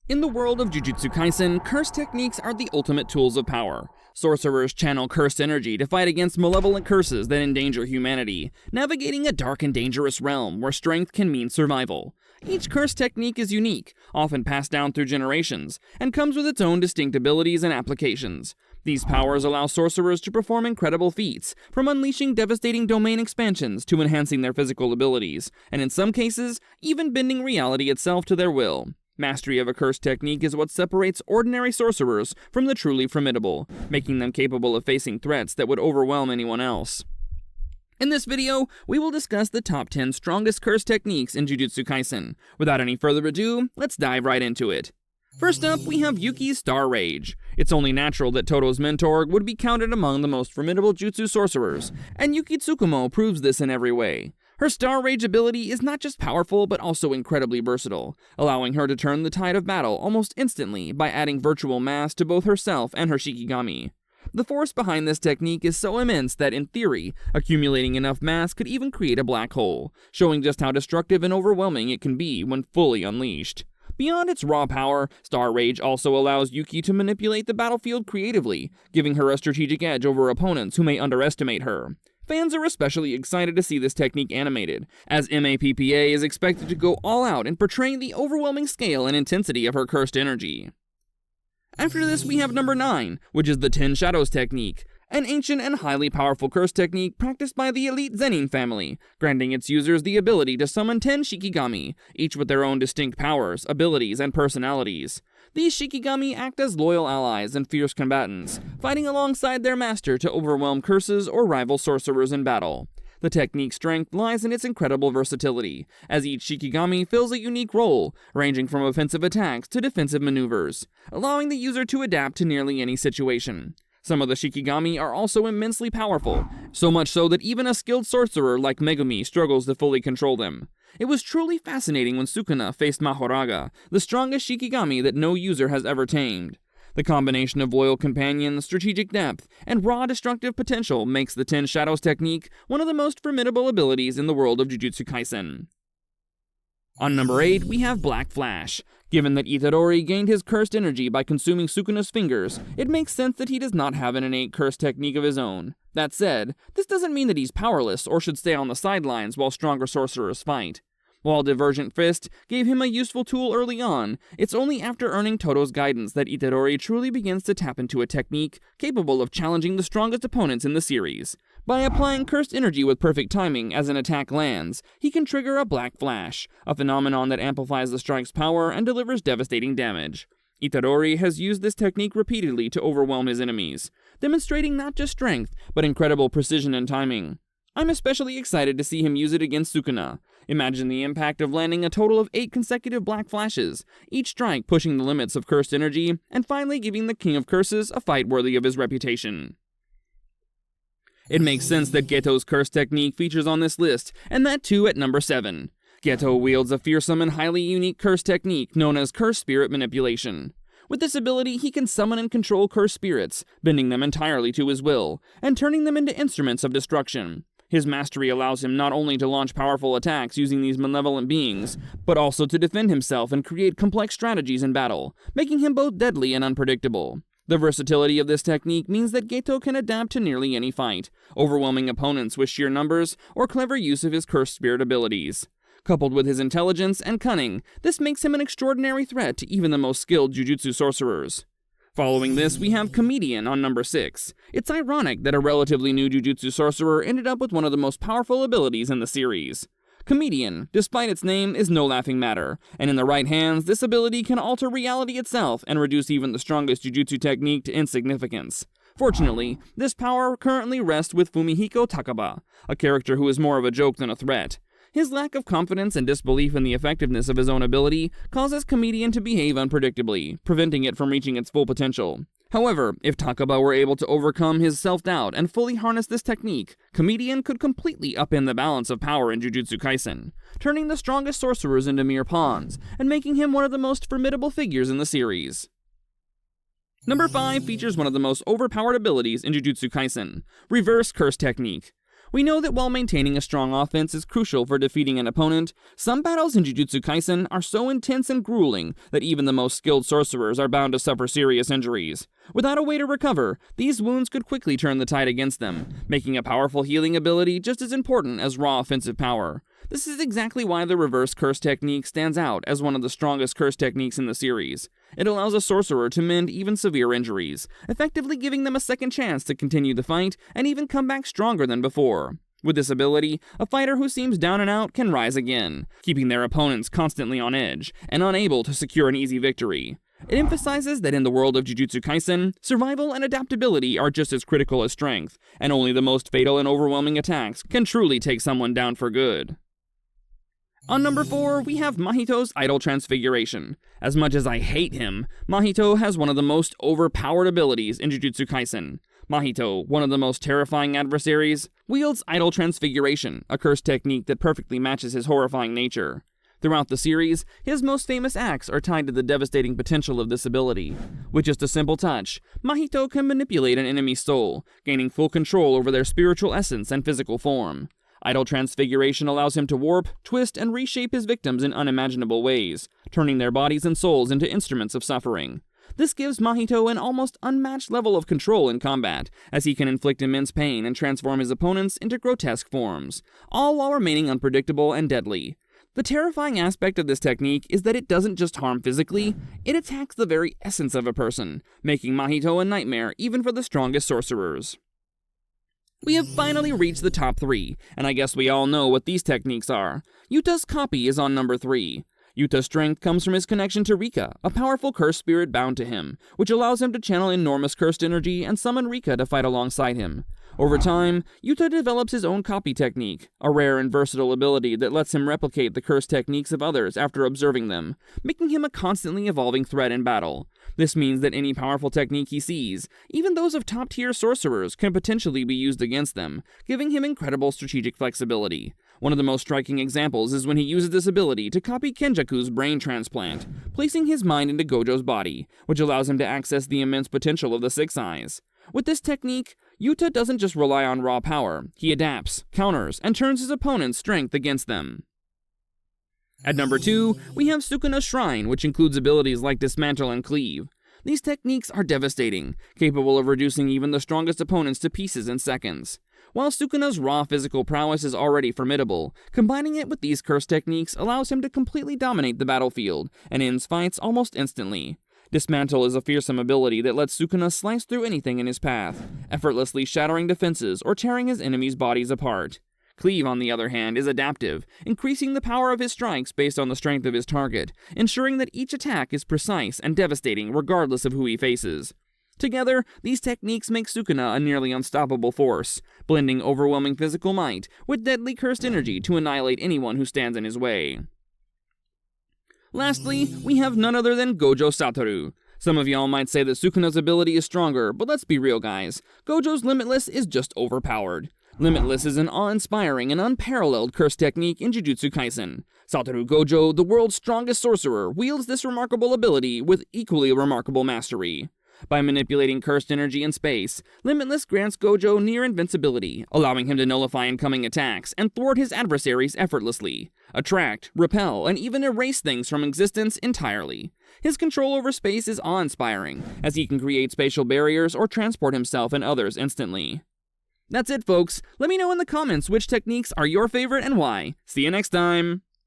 In the world of Jujutsu Kaisen, curse techniques are the ultimate tools of power. Sorcerers channel cursed energy to fight against malevolent curses that endanger humanity, navigating a dark and dangerous realm where strength can mean survival. Each curse technique is unique, often passed down through generations, and comes with its own distinct abilities and applications. These powers allow sorcerers to perform incredible feats, from unleashing devastating domain expansions to enhancing their physical abilities, and in some cases, even bending reality itself to their will. Mastery of a curse technique is what separates ordinary sorcerers from the truly formidable, making them capable of facing threats that would overwhelm anyone else. In this video, we will discuss the top 10 strongest curse techniques in Jujutsu Kaisen. Without any further ado, let's dive right into it. First up, we have Yuki's Star Rage. It's only natural that Todo's mentor would be counted among the most formidable jutsu sorcerers, and Yuki Tsukumo proves this in every way. Her Star Rage ability is not just powerful, but also incredibly versatile, allowing her to turn the tide of battle almost instantly by adding virtual mass to both herself and her Shikigami. The force behind this technique is so immense that, in theory, accumulating enough mass could even create a black hole, showing just how destructive and overwhelming it can be when fully unleashed. Beyond its raw power, Star Rage also allows Yuki to manipulate the battlefield creatively, giving her a strategic edge over opponents who may underestimate her. Fans are especially excited to see this technique animated, as MAPPA is expected to go all out in portraying the overwhelming scale and intensity of her cursed energy. After this, we have number 9, which is the 10 Shadows technique, an ancient and highly powerful curse technique practiced by the elite Zenin family, granting its users the ability to summon 10 Shikigami, each with their own distinct powers, abilities, and personalities. These Shikigami act as loyal allies and fierce combatants, fighting alongside their master to overwhelm curses or rival sorcerers in battle. The technique's strength lies in its incredible versatility, as each Shikigami fills a unique role, ranging from offensive attacks to defensive maneuvers, allowing the user to adapt to nearly any situation. Some of the Shikigami are also immensely powerful, so much so that even a skilled sorcerer like Megumi struggles to fully control them. It was truly fascinating when Sukuna faced Mahoraga, the strongest Shikigami that no user has ever tamed. The combination of loyal companions, strategic depth, and raw destructive potential makes the 10 Shadows technique one of the most formidable abilities in the world of Jujutsu Kaisen. On number 8, we have Black Flash. Given that Itadori gained his cursed energy by consuming Sukuna's fingers, it makes sense that he does not have an innate curse technique of his own. That said, this doesn't mean that he's powerless or should stay on the sidelines while stronger sorcerers fight. While Divergent Fist gave him a useful tool early on, it's only after earning Todo's guidance that Itadori truly begins to tap into a technique capable of challenging the strongest opponents in the series. By applying cursed energy with perfect timing as an attack lands, he can trigger a Black Flash, a phenomenon that amplifies the strike's power and delivers devastating damage. Itadori has used this technique repeatedly to overwhelm his enemies, demonstrating not just strength, but incredible precision and timing. I'm especially excited to see him use it against Sukuna. Imagine the impact of landing a total of 8 consecutive Black Flashes, each strike pushing the limits of cursed energy, and finally giving the King of Curses a fight worthy of his reputation. It makes sense that Geto's curse technique features on this list, and that too at number 7. Geto wields a fearsome and highly unique curse technique known as Curse Spirit Manipulation. With this ability, he can summon and control cursed spirits, bending them entirely to his will, and turning them into instruments of destruction. His mastery allows him not only to launch powerful attacks using these malevolent beings, but also to defend himself and create complex strategies in battle, making him both deadly and unpredictable. The versatility of this technique means that Geto can adapt to nearly any fight, overwhelming opponents with sheer numbers or clever use of his cursed spirit abilities. Coupled with his intelligence and cunning, this makes him an extraordinary threat to even the most skilled jujutsu sorcerers. Following this, we have Comedian on number 6. It's ironic that a relatively new jujutsu sorcerer ended up with one of the most powerful abilities in the series. Comedian, despite its name, is no laughing matter, and in the right hands, this ability can alter reality itself and reduce even the strongest jujutsu technique to insignificance. Fortunately, this power currently rests with Fumihiko Takaba, a character who is more of a joke than a threat. His lack of confidence and disbelief in the effectiveness of his own ability causes Comedian to behave unpredictably, preventing it from reaching its full potential. However, if Takaba were able to overcome his self-doubt and fully harness this technique, Comedian could completely upend the balance of power in Jujutsu Kaisen, turning the strongest sorcerers into mere pawns, and making him one of the most formidable figures in the series. Number 5 features one of the most overpowered abilities in Jujutsu Kaisen, Reverse Curse Technique. We know that while maintaining a strong offense is crucial for defeating an opponent, some battles in Jujutsu Kaisen are so intense and grueling that even the most skilled sorcerers are bound to suffer serious injuries. Without a way to recover, these wounds could quickly turn the tide against them, making a powerful healing ability just as important as raw offensive power. This is exactly why the reverse curse technique stands out as one of the strongest curse techniques in the series. It allows a sorcerer to mend even severe injuries, effectively giving them a second chance to continue the fight and even come back stronger than before. With this ability, a fighter who seems down and out can rise again, keeping their opponents constantly on edge and unable to secure an easy victory. It emphasizes that in the world of Jujutsu Kaisen, survival and adaptability are just as critical as strength, and only the most fatal and overwhelming attacks can truly take someone down for good. On number 4, we have Mahito's idle transfiguration. As much as I hate him, Mahito has one of the most overpowered abilities in Jujutsu Kaisen. Mahito, one of the most terrifying adversaries, wields idle transfiguration, a curse technique that perfectly matches his horrifying nature. Throughout the series, his most famous acts are tied to the devastating potential of this ability. With just a simple touch, Mahito can manipulate an enemy's soul, gaining full control over their spiritual essence and physical form. Idle transfiguration allows him to warp, twist, and reshape his victims in unimaginable ways, turning their bodies and souls into instruments of suffering. This gives Mahito an almost unmatched level of control in combat, as he can inflict immense pain and transform his opponents into grotesque forms, all while remaining unpredictable and deadly. The terrifying aspect of this technique is that it doesn't just harm physically, it attacks the very essence of a person, making Mahito a nightmare even for the strongest sorcerers. We have finally reached the top 3, and I guess we all know what these techniques are. Yuta's copy is on number 3. Yuta's strength comes from his connection to Rika, a powerful cursed spirit bound to him, which allows him to channel enormous cursed energy and summon Rika to fight alongside him. Over time, Yuta develops his own copy technique, a rare and versatile ability that lets him replicate the cursed techniques of others after observing them, making him a constantly evolving threat in battle. This means that any powerful technique he sees, even those of top-tier sorcerers, can potentially be used against them, giving him incredible strategic flexibility. One of the most striking examples is when he uses this ability to copy Kenjaku's brain transplant, placing his mind into Gojo's body, which allows him to access the immense potential of the Six Eyes. With this technique, Yuta doesn't just rely on raw power, he adapts, counters, and turns his opponent's strength against them. At number 2, we have Sukuna's Shrine, which includes abilities like Dismantle and Cleave. These techniques are devastating, capable of reducing even the strongest opponents to pieces in seconds. While Sukuna's raw physical prowess is already formidable, combining it with these curse techniques allows him to completely dominate the battlefield, and ends fights almost instantly. Dismantle is a fearsome ability that lets Sukuna slice through anything in his path, effortlessly shattering defenses or tearing his enemies' bodies apart. Cleave, on the other hand, is adaptive, increasing the power of his strikes based on the strength of his target, ensuring that each attack is precise and devastating regardless of who he faces. Together, these techniques make Sukuna a nearly unstoppable force, blending overwhelming physical might with deadly cursed energy to annihilate anyone who stands in his way. Lastly, we have none other than Gojo Satoru. Some of y'all might say that Sukuna's ability is stronger, but let's be real guys, Gojo's Limitless is just overpowered. Limitless is an awe-inspiring and unparalleled curse technique in Jujutsu Kaisen. Satoru Gojo, the world's strongest sorcerer, wields this remarkable ability with equally remarkable mastery. By manipulating cursed energy in space, Limitless grants Gojo near invincibility, allowing him to nullify incoming attacks and thwart his adversaries effortlessly, attract, repel, and even erase things from existence entirely. His control over space is awe-inspiring, as he can create spatial barriers or transport himself and others instantly. That's it, folks. Let me know in the comments which techniques are your favorite and why. See you next time!